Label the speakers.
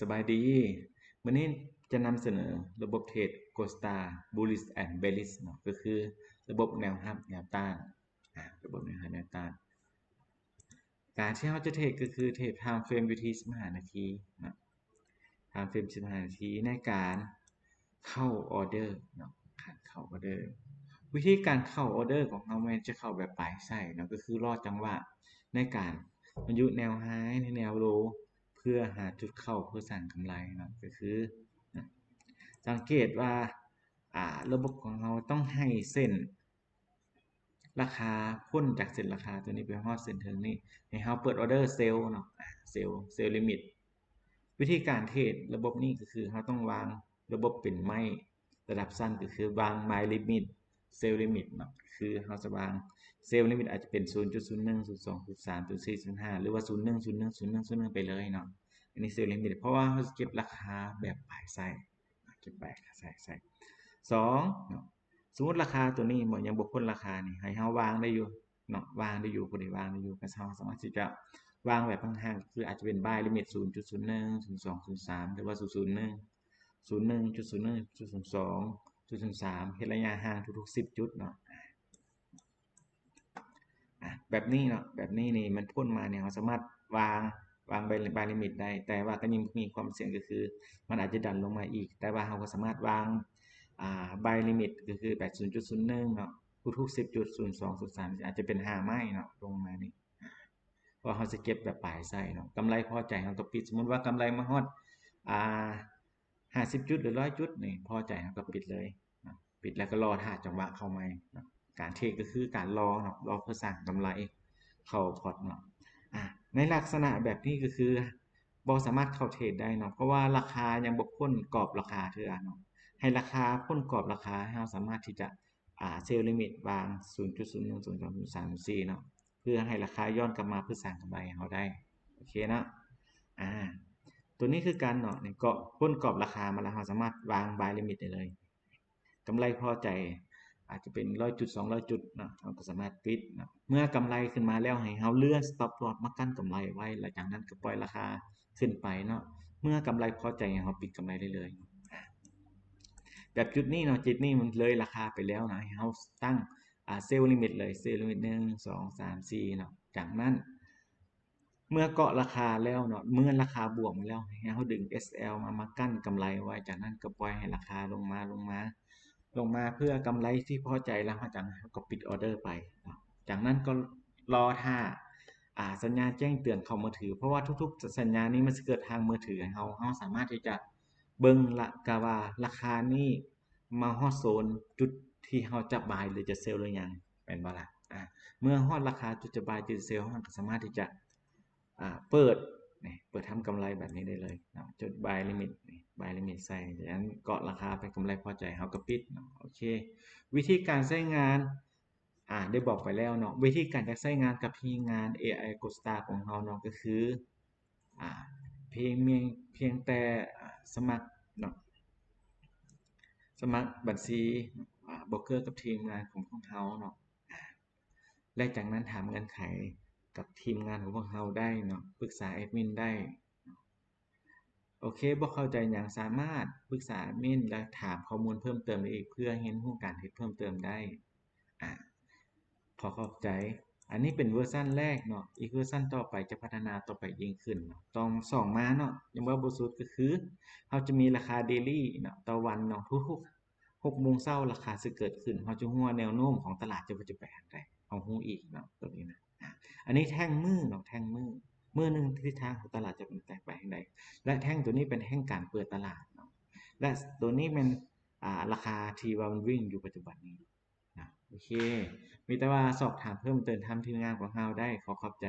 Speaker 1: สบายดีวันนี้จะนำเสนอระบบเทรดโกสตาบูลิสแอนด์เบลิสเนาะก็คือระบบแนวรับแนวต้านระบบแนวรับแนวต้านการที่เราจะเทรดก็คือเทรด time frame อยู่ที่15นาทีเนาะ time frame 15นาทีในการเข้าออเดอร์เนาะการเข้าออเดอร์วิธีการเข้าออเดอร์ของเราไม่จะเข้าแบบปลายไส้เนาะก็คือรอจังหวะในการมันอยู่แนวไฮในแนวโลเพื่อหาจุดเข้าเพื่อสร้างกำไรเนาะก็คือสังเกตว่าระบบของเราต้องให้เส้นราคาพ้นจากเส้นราคาตัวนี้ไปฮอดเส้นเทิงนี้ให้เราเปิดออเดอร์เซลล์เนาะเซลล์ลิมิตวิธีการเทรดระบบนี้ก็คือเราต้องวางระบบเป็นไม้ระดับสั้นก็คือวางไม้ลิมิตเซลล์ลิมิตเนาะคือเราจะวางเซลล์ลิมิตอาจจะเป็น 0.01 0.2 0.3 0.4 0.5 หรือว่า 0.1 0.1 0.1 0.1 ไปเลยเนาะอันนี้เซลล์ลิมิตเพราะว่าเราจะเก็บราคาแบบปลายไส้เก็บแบบใส่สองเนาะสมมติราคาตัวนี้เหมือนยังบกพ้นราคานี่ให้เราวางได้อยู่เนาะวางได้อยู่คนใดวางได้อยู่ก็เราสามารถที่จะวางแบบห่างๆคืออาจจะเป็น buy limit 0.01 0.2 0.3 หรือว่า 0.01 0.1 0.2 0.3 เฮ็ดระยะห่างทุกๆ10จุดเนาะแบบนี้เนาะแบบนี้นี่มันพ่นมาเนี่ยเราสามารถวางบายลิมิตได้แต่ว่าก็ยังมีความเสี่ยงก็คือมันอาจจะดันลงมาอีกแต่ว่าเราก็สามารถวางบายลิมิตก็คือแบบ 0.01 เนาะทุกๆ10จุด02 03อาจจะเป็น5ไม้เนาะลงมานี่เพราะเขาจะเก็บแบบปลายไส้เนาะกำไรพอใจเราก็ปิดสมมติว่ากำไรมาฮอด50จุดหรือ100จุดนี่พอใจเราก็ปิดเลยปิดแล้วก็รอท่าจังหวะเข้ามาการเทรดก็คือการรอเนาะรอเพื่อสร้างกำไรเข้าพอร์ตเนาะในลักษณะแบบนี้ก็คือบอสามารถเข้าเทรดได้เนาะเพราะว่าราคายังบกพ้นกรอบราคาเท่าเนาะให้ราคาพ้นกรอบราคาให้เราสามารถที่จะเซลล์ลิมิตวาง 0.01 0.2 0.3 0.4เนาะเพื่อให้ราคาย้อนกลับมาเพื่อสร้างกำไรให้เราได้โอเคเนาะตัวนี้คือการเนาะเนี่ยก็พ้นกรอบราคามาแล้วเราสามารถวาง buy limit ได้เลยกำไรพอใจอาจจะเป็น100จุด200จุดเนาะเราก็สามารถปิดเนาะเมื่อกำไรขึ้นมาแล้วให้เราเลื่อน stop loss มากั้นกำไรไว้หลังจากนั้นก็ปล่อยราคาขึ้นไปเนาะเมื่อกำไรพอใจเราปิดกำไรได้เลยแบบจุดนี้เนาะจุดนี้มันเลยราคาไปแล้วนะให้เราตั้งเซลล์ลิมิตเลยเซลล์ลิมิต1 2 3 4เนาะจากนั้นเมื่อเกาะราคาแล้วเนาะเมื่อราคาบวกมาแล้วให้เราดึง SL มากั้นกำไรไว้จากนั้นก็ปล่อยให้ราคาลงมาเพื่อกำไรที่พอใจแล้วจากนั้นก็ปิดออเดอร์ไปจากนั้นก็รอท่าสัญญาณแจ้งเตือนเข้ามือถือเพราะว่าทุกๆสัญญาณนี้มันจะเกิดทางมือถือเราสามารถที่จะเบิ่งละกะว่าราคานี้มาฮอดโซนจุดที่เราจะบายหรือจะเซลล์หรือยังเป็นบ่ล่ะเมื่อฮอดราคาจุดจะบายจุดเซลล์เราก็สามารถที่จะเปิดทำกำไรแบบนี้ได้เลยจุด buy limit buy limit ใส่จากนั้นเกาะราคาไปกำไรพอใจเขาก็ปิดโอเควิธีการใช้งานได้บอกไปแล้วเนาะวิธีการจะใช้งานกับทีมงาน AI g o s t a r ของเราเนาะก็คือเพียงแต่สมัครเนาะสมัครบัญชีโบรกเกอร์กับทีมงานของพวกเขาเนาะและจากนั้นถามเงื่อนไขกับทีมงานของพวกเราได้เนาะปรึกษาแอดมินได้โอเคบ่เข้าใจอย่างสามารถปรึกษาแอดมินและถามข้อมูลเพิ่มเติมได้อีกเพื่อเห็นรู้การเฮ็ดเพิ่มเติมได้พอเข้าใจอันนี้เป็นเวอร์ชันแรกเนาะอีกเวอร์ชันต่อไปจะพัฒนาต่อไปยิ่งขึ้นเนาะต้องส่องมาเนาะยังว่าบ่สุดก็คือเราจะมีราคาเดลี่เนาะต่อวันเนาะทุกๆ6โมงเช้าราคาสิเกิดขึ้นเราจะรู้ว่าแนวโน้มของตลาดจะไปทางใดเรารู้อีกเนาะตรงนี้นะอันนี้แท่งมือเนาะแท่งมือหนึ่งทิศทางของตลาดจะเป็นไปทางใดและแท่งตัวนี้เป็นแท่งการเปิดตลาดเนาะและตัวนี้เป็นราคาที่ว่ามันวิ่งอยู่ปัจจุบันนี้นะโอเคมีแต่ว่าสอบถามเพิ่มเติมทำทีมงานของเราได้ขอบใจ